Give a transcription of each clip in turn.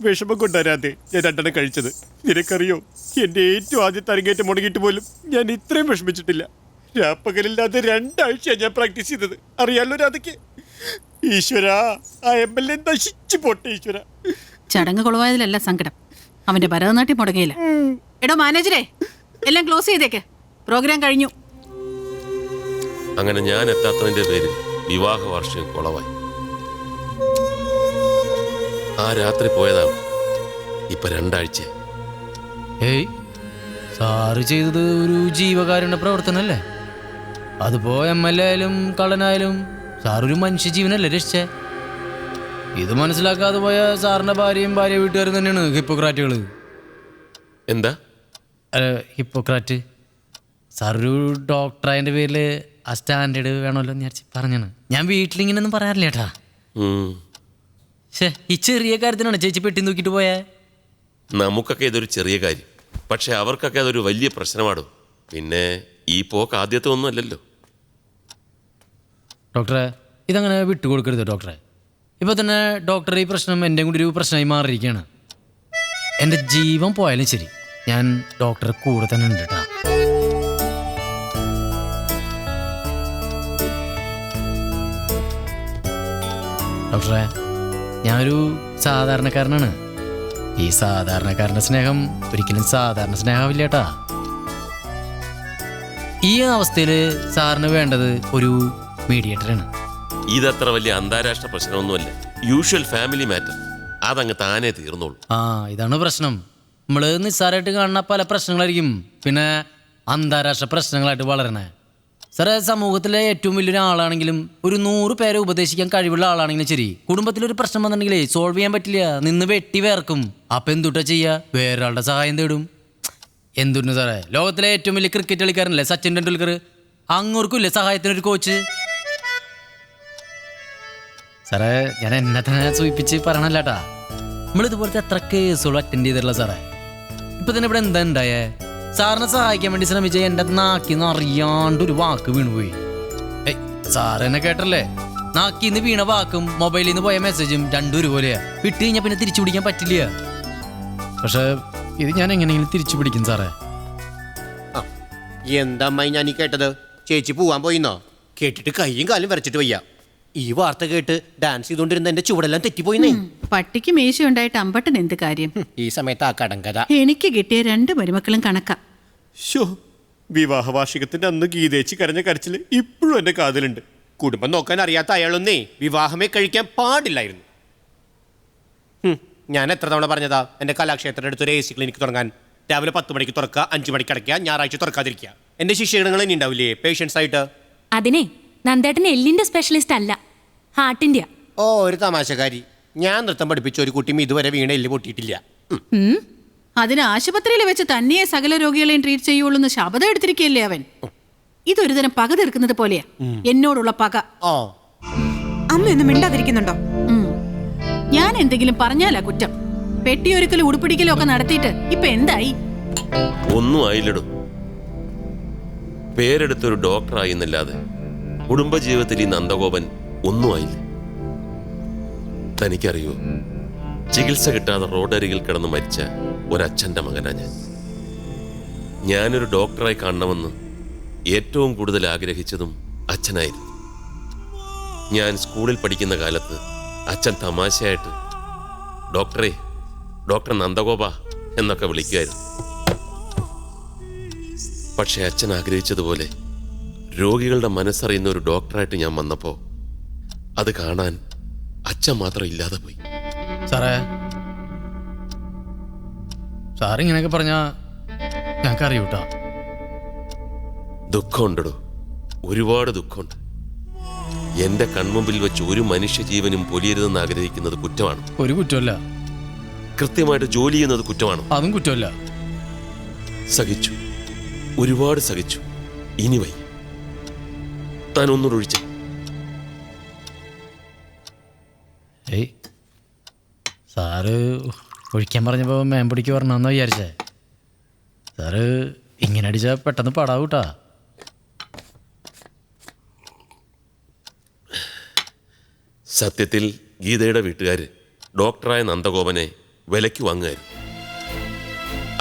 വിഷമം കൊണ്ടുവരാതെ ഞാൻ 2 കഴിച്ചത്. നിനക്കറിയോ, എന്റെ ഏറ്റവും ആദ്യത്തെ അരങ്ങേറ്റം മുടങ്ങിയിട്ട് പോലും ഞാൻ ഇത്രയും വിഷമിച്ചിട്ടില്ല. രാപ്പകലില്ലാതെ 2 ആഴ്ചയാണ് ഞാൻ പ്രാക്ടീസ് ചെയ്തത്. അറിയാലോ രാധയ്ക്ക്. ഈശ്വര, ആ MLA നശിച്ചു പോട്ടെ ഈശ്വര. ചടങ്ങ് കുളവായതിലല്ല സങ്കടം, അവന്റെ ഭരതനാട്യം മുടങ്ങിയില്ല. എടോ മാനേജരെ, എല്ലാം ക്ലോസ് ചെയ്തേക്ക്, പ്രോഗ്രാം കഴിഞ്ഞു. അങ്ങനെ ഞാൻ എത്താത്തതിന്റെ പേരിൽ വിവാഹ വാർഷികം കുളവായി. ആ രാത്രി പോയതാണ്. ഇപ്പൊ 2 ആഴ്ച. ഏയ്, സാറ് ചെയ്തത് ഒരു ജീവകാരുണ്യ പ്രവർത്തനല്ലേ? അതിപ്പോ MLA ആയാലും കള്ളനായാലും സാറൊരു മനുഷ്യജീവനല്ലേ രക്ഷിച്ചേ? ഇത് മനസ്സിലാക്കാതെ പോയ സാറിന്റെ ഭാര്യ വീട്ടുകാരും തന്നെയാണ് ഹിപ്പോക്രാറ്റുകള്. എന്താ ഹിപ്പോക്രാറ്റ്? സാറൊരു ഡോക്ടറായതിന്റെ പേരിൽ ആ സ്റ്റാൻഡേർഡ് വേണമല്ലോ എന്ന് വിചാരിച്ച് പറഞ്ഞാണ്. ഞാൻ വീട്ടിലിങ്ങനെയൊന്നും പറയാറില്ല ഏട്ടാ. ഈ ചെറിയ കാര്യത്തിനാണ് ചേച്ചി പെട്ടി നോക്കിയിട്ട് പോയേ? നമുക്കൊക്കെ ഇതൊരു ചെറിയ കാര്യം, പക്ഷെ അവർക്കൊക്കെ അതൊരു വലിയ പ്രശ്നമാണോ. പിന്നെ ഈ പോക്ക് ആദ്യത്തെ ഒന്നും അല്ലല്ലോ. ഡോക്ടറെ, ഇതങ്ങനെ വിട്ടുകൊടുക്കരുത് ഡോക്ടറെ. ഇപ്പൊ തന്നെ ഡോക്ടർ, ഈ പ്രശ്നം എൻ്റെ കൂടി ഒരു പ്രശ്നമായി മാറിയിരിക്കുകയാണ്. എൻ്റെ ജീവൻ പോയാലും ശരി, ഞാൻ ഡോക്ടറെ കൂടെ തന്നെ ഉണ്ട് കേട്ടാ. ഡോക്ടറെ, ഞാനൊരു സാധാരണക്കാരനാണ്. ഈ സാധാരണക്കാരൻ്റെ സ്നേഹം ഒരിക്കലും സാധാരണ സ്നേഹമില്ല കേട്ടാ. ഈ അവസ്ഥയിൽ സാറിന് വേണ്ടത് ഒരു മീഡിയേറ്ററാണ്. ഇതത്ര വലിയ അന്താരാഷ്ട്ര പ്രശ്നമൊന്നുമല്ല, യൂഷ്വൽ ഫാമിലി മാറ്റർ. അതങ്ങ് താനേ തീർന്നോളൂ. ഇതാണ് പ്രശ്നം. നമ്മൾ നിസ്സാരമായിട്ട് കാണുന്ന പല പ്രശ്നങ്ങളായിരിക്കും പിന്നെ അന്താരാഷ്ട്ര പ്രശ്നങ്ങളായിട്ട് വളരണേ. സാറേ, സമൂഹത്തിലെ ഏറ്റവും വലിയൊരു ആളാണെങ്കിലും ഒരു 100 പേരെ ഉപദേശിക്കാൻ കഴിവുള്ള ആളാണെങ്കിലും ശരി, കുടുംബത്തിലൊരു പ്രശ്നം വന്നിട്ടുണ്ടെങ്കിലേ സോൾവ് ചെയ്യാൻ പറ്റില്ല, നിന്ന് വെട്ടി വേർക്കും. അപ്പം എന്തുട്ടാ ചെയ്യുക? വേറൊരാളുടെ സഹായം തേടും. എന്തുണ്ട് സാറേ, ലോകത്തിലെ ഏറ്റവും വലിയ ക്രിക്കറ്റ് കളിക്കാരനല്ലേ സച്ചിൻ ടെണ്ടുൽക്കർ, അങ്ങോർക്കും ഇല്ലേ സഹായത്തിനൊരു കോച്ച്? സാറേ, ഞാൻ എന്നെ തന്നെ സൂചിപ്പിച്ച് പറയണല്ലേട്ടാ. നമ്മളിതുപോലത്തെ എത്ര കേസുകൾ അറ്റൻഡ് ചെയ്തിട്ടുള്ള സാറേ. ഇപ്പൊ തന്നെ ഇവിടെ എന്താ ഉണ്ടായേ? സാറിനെ സഹായിക്കാൻ വേണ്ടി ശ്രമിച്ച എൻ്റെ നാക്കിന്ന് അറിയാണ്ടൊരു വാക്ക് വീണുപോയി. സാറ് എന്നെ കേട്ടല്ലേ? നാക്കിന്ന് വീണ വാക്കും മൊബൈലിൽ നിന്ന് പോയ മെസ്സേജും 2 ഒരുപോലെയാ. വിട്ട് കഴിഞ്ഞാൽ പിന്നെ തിരിച്ചു പിടിക്കാൻ പറ്റില്ല. പക്ഷെ ഇത് ഞാൻ എങ്ങനെയെങ്കിലും തിരിച്ചു പിടിക്കും സാറേ. എന്താ അമ്മായി ഞാൻ ഈ കേട്ടത്? ചേച്ചി പോവാൻ പോയിന്നോ? കേട്ടിട്ട് കൈയും കാലും വരച്ചിട്ട് വയ്യ. ഈ വാർത്ത കേട്ട് ഡാൻസ് ചെയ്തോണ്ടിരുന്ന എന്റെ ചുവടെല്ലാം തെറ്റിപ്പോയിന്നേ. പട്ടിക്ക് മീശയുണ്ടായിട്ട് അമ്പട്ടന് എന്ത് കാര്യം? ഈ സമയത്ത് ആ കടങ്കഥ. എനിക്ക് കിട്ടിയ 2 മരുമക്കളും കണക്കാ. വിവാഹ വാർഷികത്തിന്റെ അന്ന് ഗീതേച്ചി കരഞ്ഞ കരച്ചില് ഇപ്പോഴും എന്റെ കാതിലുണ്ട്. കുടുംബം നോക്കാൻ അറിയാത്ത അയാളൊന്നേ വിവാഹമേ കഴിക്കാൻ പാടില്ലായിരുന്നു. ഞാൻ എത്ര തവണ പറഞ്ഞതാ എന്റെ കലാക്ഷേത്രത്തിന്റെ അടുത്തൊരു AC ക്ലിനിക്ക് തുടങ്ങാൻ. രാവിലെ 10 മണിക്ക് തുറക്കുക, 5 മണിക്ക് അടയ്ക്കുക, ഞായറാഴ്ച തുറക്കാതിരിക്കുക. എന്റെ ശിഷ്യഗണങ്ങൾ ഇനി ഉണ്ടാവില്ലേ പേഷ്യൻസ് ആയിട്ട്? അതിനെ നന്ദേട്ടൻ എല്ലിന്റെ സ്പെഷ്യലിസ്റ്റ് അല്ല, ഹാർട്ടിന്റെ. ഒരു തമാശക്കാരി. ഞാൻ നൃത്തം പഠിപ്പിച്ച ഒരു കുട്ടിയും ഇതുവരെ വീണ എല്ല് പൊട്ടിയിട്ടില്ല. അതിന് ആശുപത്രിയിൽ വെച്ച് തന്നെ സകല രോഗികളെയും ട്രീറ്റ് ചെയ്യുള്ളൂ ശബ്ദം എടുത്തിരിക്കുകയല്ലേ അവൻ. ഇതൊരു തരം പക തീർക്കുന്നത് പോലെയാ എന്നോടുള്ള പക. അമ്മ ഒന്നും മിണ്ടാതിരിക്കുന്നുണ്ടോ? ഞാൻ എന്തെങ്കിലും പറഞ്ഞാലാ കുറ്റം. പെട്ടിയൊരുക്കലും ഉടുപ്പിടിക്കലും ഒക്കെ നടത്തിയിട്ട് ഇപ്പൊ എന്തായി? ഒന്നും ആയില്ലടും. പേരെടുത്തൊരു ഡോക്ടറായി എന്നല്ലാതെ കുടുംബജീവിതത്തിൽ ഈ നന്ദഗോപൻ ഒന്നും ആയില്ല. തനിക്കറിയോ, ചികിത്സ കിട്ടാതെ റോഡരികിൽ കിടന്ന് മരിച്ച ഒരച്ഛൻ്റെ മകനാ ഞാൻ. ഞാനൊരു ഡോക്ടറായി കാണണമെന്ന് ഏറ്റവും കൂടുതൽ ആഗ്രഹിച്ചതും അച്ഛനായിരുന്നു. ഞാൻ സ്കൂളിൽ പഠിക്കുന്ന കാലത്ത് അച്ഛൻ തമാശയായിട്ട് ഡോക്ടറെ, ഡോക്ടർ നന്ദഗോപ എന്നൊക്കെ വിളിക്കുമായിരുന്നു. പക്ഷെ അച്ഛൻ ആഗ്രഹിച്ചതുപോലെ രോഗികളുടെ മനസ്സറിയുന്ന ഒരു ഡോക്ടറായിട്ട് ഞാൻ വന്നപ്പോൾ അത് കാണാൻ അച്ഛൻ മാത്രം ഇല്ലാതെ പോയി. സാറേ, സാറിങ്ങനെയൊക്കെ പറഞ്ഞാ ഞങ്ങൾക്ക് അറിയൂട്ടാ. ദുഃഖമുണ്ടോ? ഒരുപാട് ദുഃഖമുണ്ട്. എന്റെ കൺമുമ്പിൽ വെച്ച് ഒരു മനുഷ്യജീവനും പൊലിയരുതെന്ന് ആഗ്രഹിക്കുന്നത് കുറ്റമാണ്. ഒരു കുറ്റമല്ല. കൃത്യമായിട്ട് ജോലി ചെയ്യുന്നത് കുറ്റമാണ്. അതും കുറ്റമല്ല. സഹിച്ചു, ഒരുപാട് സഹിച്ചു. ഇനി വയ്യ. താൻ ഒന്നുകൂടെ സാറ് ഒഴിക്കാൻ പറഞ്ഞപ്പോൾ മേമ്പടിക്ക് പറഞ്ഞാന്ന് വിചാരിച്ചേ. സാറ് ഇങ്ങനെ അടിച്ചാൽ പെട്ടെന്ന് പടാവൂട്ടാ. സത്യത്തിൽ ഗീതയുടെ വീട്ടുകാർ ഡോക്ടറായ നന്ദഗോപനെ വിലയ്ക്ക് വാങ്ങുമായിരുന്നു.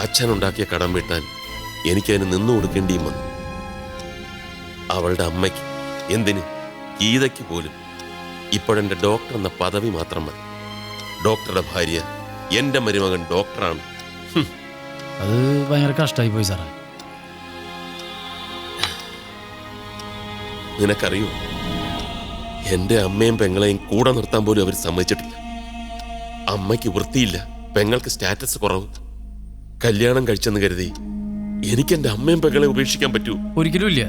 അച്ഛനുണ്ടാക്കിയ കടം വീട്ടാൻ എനിക്കതിന് നിന്നു കൊടുക്കേണ്ടിയും വന്നു. അവളുടെ അമ്മയ്ക്ക്, എന്തിന് ഗീതയ്ക്ക് പോലും ഇപ്പോഴെൻ്റെ ഡോക്ടർ എന്ന പദവി മാത്രം മതി. ഡോക്ടറുടെ ഭാര്യ എൻ്റെ മരുമകൻ ഡോക്ടറാണ്. അത് ഭയങ്കര കഷ്ടമായി പോയി സാറേ. നിനക്കറിയോ, എൻ്റെ അമ്മയും പെങ്ങളെയും കൂടെ നിർത്താൻ പോലും അവർ സമ്മതിച്ചിട്ടില്ല. അമ്മയ്ക്ക് വൃത്തിയില്ല, പെങ്ങൾക്ക് സ്റ്റാറ്റസ് കുറവ്. കല്യാണം കഴിച്ചെന്ന് കരുതി എനിക്ക് എൻ്റെ അമ്മയും പെങ്ങളെ ഉപേക്ഷിക്കാൻ പറ്റൂ? ഒരിക്കലും ഇല്ല.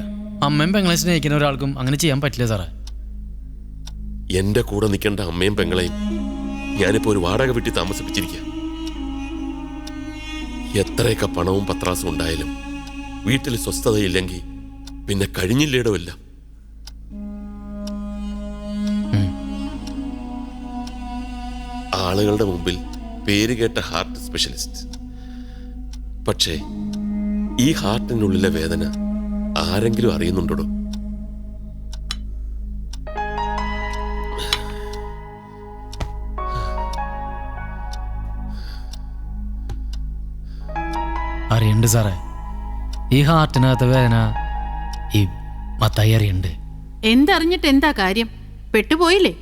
അമ്മയും പെങ്ങളെ സ്നേഹിക്കുന്ന ഒരാൾക്കും അങ്ങനെ ചെയ്യാൻ പറ്റില്ല സാറേ. എൻ്റെ കൂടെ നിൽക്കേണ്ട അമ്മയും പെങ്ങളെയും ഞാനിപ്പോൾ ഒരു വാടക വീട്ടിൽ താമസിപ്പിച്ചിരിക്കുക. എത്രയൊക്കെ പണവും പത്രാസും ഉണ്ടായാലും വീട്ടിൽ സ്വസ്ഥതയില്ലെങ്കിൽ പിന്നെ കഴിഞ്ഞില്ലേടോ എല്ലാം. ആളുകളുടെ മുമ്പിൽ പേര് കേട്ട ഹാർട്ട് സ്പെഷ്യലിസ്റ്റ്. പക്ഷേ ഈ ഹാർട്ടിനുള്ളിലെ വേദന ആരെങ്കിലും അറിയുന്നുണ്ടോ? അറിയണ്ട് സാറേ. ഈ ഹാർട്ടിനകത്ത് വേദന ഈ മത്തായി അറിയണ്ട്. എന്തറിഞ്ഞിട്ട് എന്താ കാര്യം? പെട്ടുപോയില്ലേ?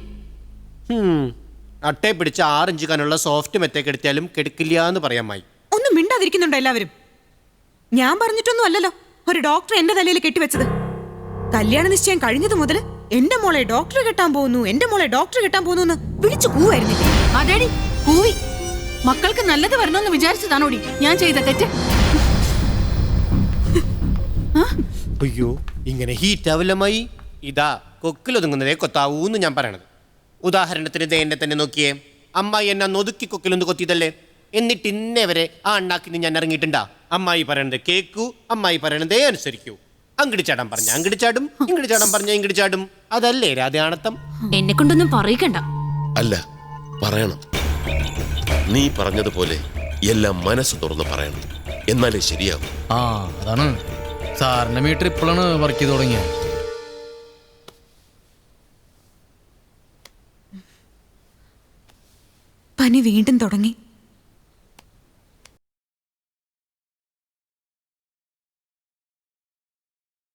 അട്ടയെ പിടിച്ച് 6 ഇഞ്ച് കനുള്ള സോഫ്റ്റ് മെത്തേക്ക് എടുത്താലും കെടുക്കില്ല എന്ന് പറയാമായി. ഒന്നും മിണ്ടാതിരിക്കുന്നുണ്ടോ എല്ലാവരും? ഞാൻ പറഞ്ഞിട്ടൊന്നും അല്ലല്ലോ ഒരു ഡോക്ടർ എന്റെ തലയിൽ കെട്ടിവെച്ചത്. കല്യാണ നിശ്ചയം കഴിഞ്ഞത് മുതൽ എന്റെ മോളെ ഡോക്ടർ കെട്ടാൻ പോകുന്നു, എന്റെ മോളെ ഡോക്ടർ കെട്ടാൻ പോകുന്നു എന്ന് വിളിച്ചു കൂവായിരുന്നില്ലേ? അതേടി കൂവി. മക്കൾക്ക് നല്ലത് വരണമെന്ന് വിചാരിച്ചതാണോടി ഞാൻ ചെയ്ത തെറ്റ്? അയ്യോ, ഇങ്ങനെ ഹീറ്റ് ആവില്ലമായി. ഇതാ കൊക്കിലൊതുങ്ങുന്നതേ കൊത്താവൂന്ന് ഞാൻ പറയണത്. ഉദാഹരണത്തിന് ദേ എന്നെ തന്നെ നോക്കിയേ. അമ്മായി എന്നെ ഒതുക്കി കൊക്കിലൊന്ന് കൊത്തിയതല്ലേ? എന്നിട്ട് ഇന്നേ വരെ ആ അണ്ണാക്കിന് ഞാൻ ഇറങ്ങിയിട്ടുണ്ടാ? അമ്മായി പറയണത് കേക്കൂ, അമ്മായി പറയണതേ അനുസരിക്കൂ. അങ്ങട് ചാടാൻ പറഞ്ഞ അങ്ങട് ചാടും, ഇങ്ങട് ചാടാൻ പറഞ്ഞ ഇങ്ങട് ചാടും. അതല്ലേ രാധയാണത്തം? എന്നെ കൊണ്ടൊന്നും പറയിക്കണ്ട. അല്ല, പറയണം. നീ പറഞ്ഞതുപോലെ എല്ലാം മനസ്സ് തുറന്ന് പറയണം, എന്നാലേ ശരിയാവും. ആ അതാണ് സാറിന്റെ മീറ്റർ ഇപ്പോഴാണ് വർക്ക് ചെയ്ത് തുടങ്ങിയത്. പനി വീണ്ടും തുടങ്ങി.